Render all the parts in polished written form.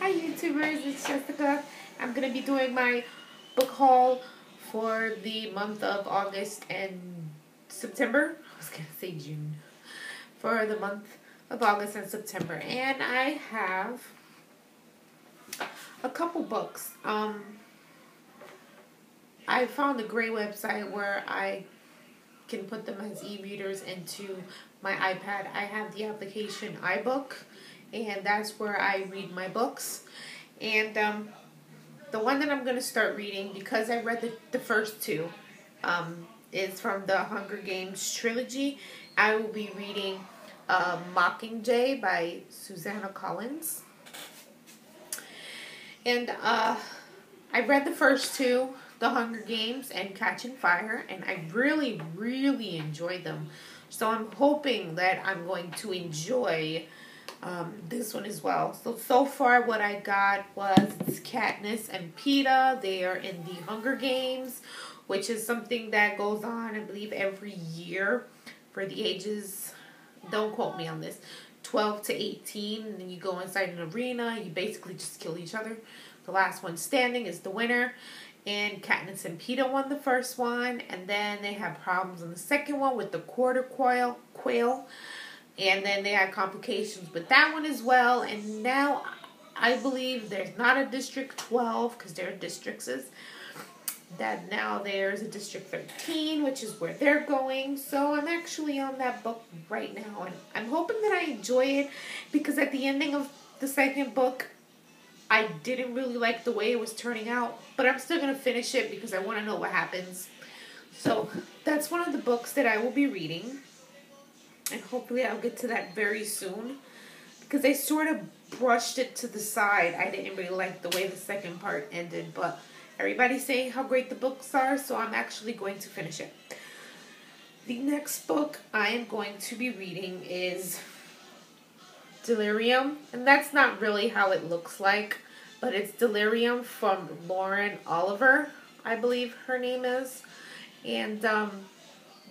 Hi YouTubers, it's Jessica. I'm going to be doing my book haul for the month of August and September. I was going to say June. For the month of August and September. And I have a couple books. I found a great website where I can put them as e-readers into my iPad. I have the application iBook, and that's where I read my books. And the one that I'm going to start reading, because I read the first two, is from the Hunger Games trilogy. I will be reading Mockingjay by Suzanne Collins. And I read the first two, The Hunger Games and Catching Fire, and I really, really enjoyed them. So I'm hoping that I'm going to enjoy this one as well. So far what I got was Katniss and Peeta. They are in the Hunger Games, which is something that goes on, I believe, every year for the ages, don't quote me on this, 12 to 18. And then you go inside an arena. You basically just kill each other. The last one standing is the winner. And Katniss and Peeta won the first one. And then they had problems in the second one with the quarter quail. And then they had complications with that one as well. And now I believe there's not a District 12 because there are districts. That now there's a District 13, which is where they're going. So I'm actually on that book right now. And I'm hoping that I enjoy it, because at the ending of the second book, I didn't really like the way it was turning out. But I'm still going to finish it because I want to know what happens. So that's one of the books that I will be reading. And hopefully I'll get to that very soon, because I sort of brushed it to the side. I didn't really like the way the second part ended, but everybody's saying how great the books are, so I'm actually going to finish it. The next book I am going to be reading is Delirium, and that's not really how it looks like, but it's Delirium from Lauren Oliver, I believe her name is. And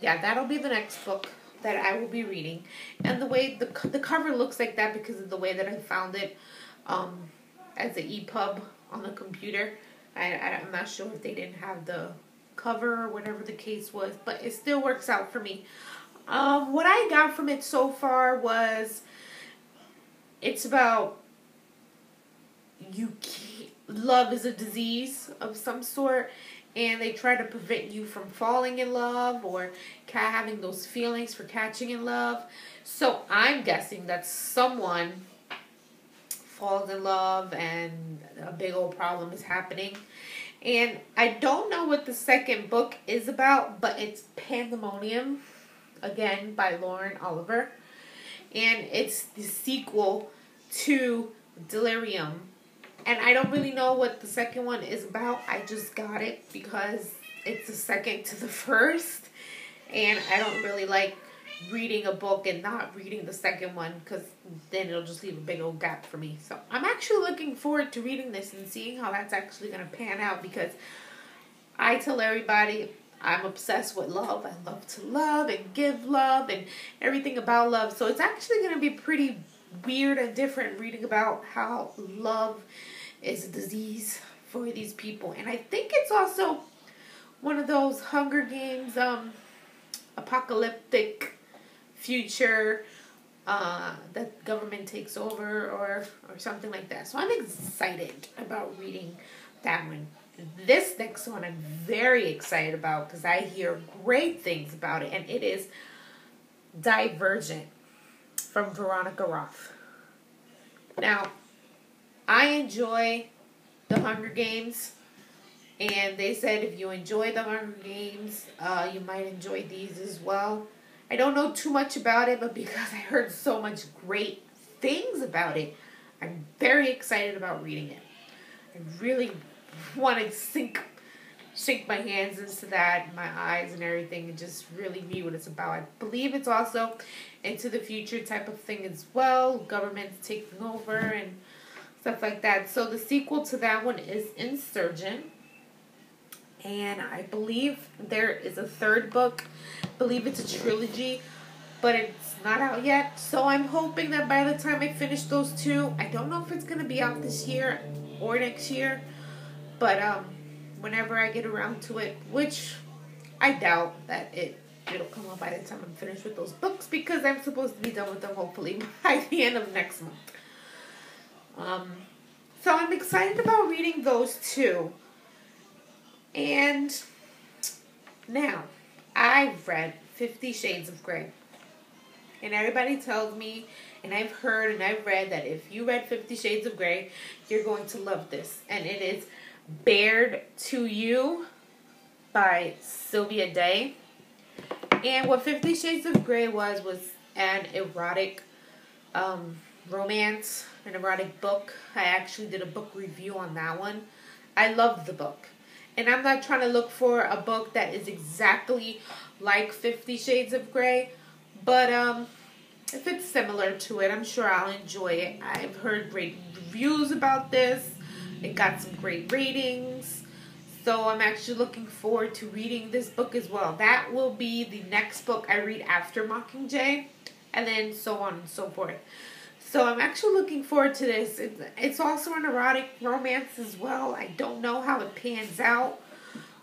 yeah, that'll be the next book that I will be reading. And the way the cover looks like that because of the way that I found it as an EPUB on the computer. I'm not sure if they didn't have the cover or whatever the case was, but it still works out for me. What I got from it so far was, it's about love is a disease of some sort, and they try to prevent you from falling in love or having those feelings for catching in love. So I'm guessing that someone falls in love and a big old problem is happening. And I don't know what the second book is about, but it's Pandemonium, again by Lauren Oliver. And it's the sequel to Delirium. And I don't really know what the second one is about. I just got it because it's the second to the first. And I don't really like reading a book and not reading the second one, because then it'll just leave a big old gap for me. So I'm actually looking forward to reading this and seeing how that's actually going to pan out, because I tell everybody I'm obsessed with love. I love to love and give love and everything about love. So it's actually going to be pretty weird and different reading about how love is a disease for these people. And I think it's also one of those Hunger Games apocalyptic future that government takes over or something like that. So I'm excited about reading that one. This next one I'm very excited about because I hear great things about it, and it is Divergent from Veronica Roth. Now, I enjoy the Hunger Games, and they said if you enjoy the Hunger Games, you might enjoy these as well. I don't know too much about it, but because I heard so much great things about it, I'm very excited about reading it. I really want to sink my hands into that, my eyes and everything, and just really read what it's about. I believe it's also into the future type of thing as well. Government's taking over and stuff like that. So the sequel to that one is Insurgent. And I believe there is a third book. I believe it's a trilogy but it's not out yet. So I'm hoping that by the time I finish those two, I don't know if it's going to be out this year or next year, but whenever I get around to it, which I doubt that it'll come out by the time I'm finished with those books, because I'm supposed to be done with them hopefully by the end of next month. So I'm excited about reading those two. And now, I've read 50 Shades of Grey. And everybody tells me, and I've heard and I've read, that if you read 50 Shades of Grey, you're going to love this. And it is Bared to You by Sylvia Day. And what 50 Shades of Grey was an erotic romance, an erotic book. I actually did a book review on that one. I loved the book. And I'm not trying to look for a book that is exactly like 50 Shades of Grey, but if it's similar to it, I'm sure I'll enjoy it. I've heard great reviews about this. It got some great ratings. So I'm actually looking forward to reading this book as well. That will be the next book I read after Mockingjay, and then so on and so forth. So I'm actually looking forward to this. It's also an erotic romance as well. I don't know how it pans out,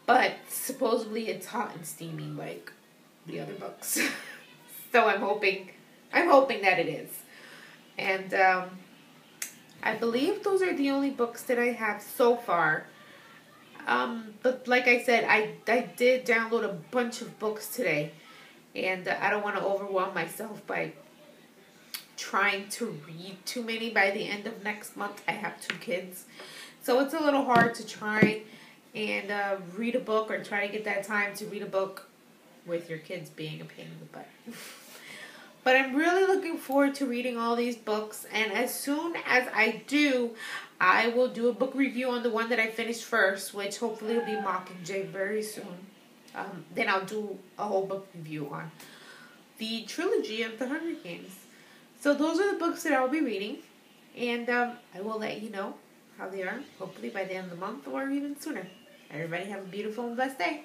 but supposedly it's hot and steamy like the other books. So I'm hoping that it is. And I believe those are the only books that I have so far. But like I said, I did download a bunch of books today, and I don't want to overwhelm myself by trying to read too many by the end of next month. I have 2 kids, so it's a little hard to try and read a book, or try to get that time to read a book with your kids being a pain in the butt. But I'm really looking forward to reading all these books, and as soon as I do, I will do a book review on the one that I finished first, which hopefully will be Mockingjay very soon. Then I'll do a whole book review on the trilogy of the Hunger Games. So those are the books that I'll be reading, and I will let you know how they are, hopefully by the end of the month or even sooner. Everybody have a beautiful and blessed day.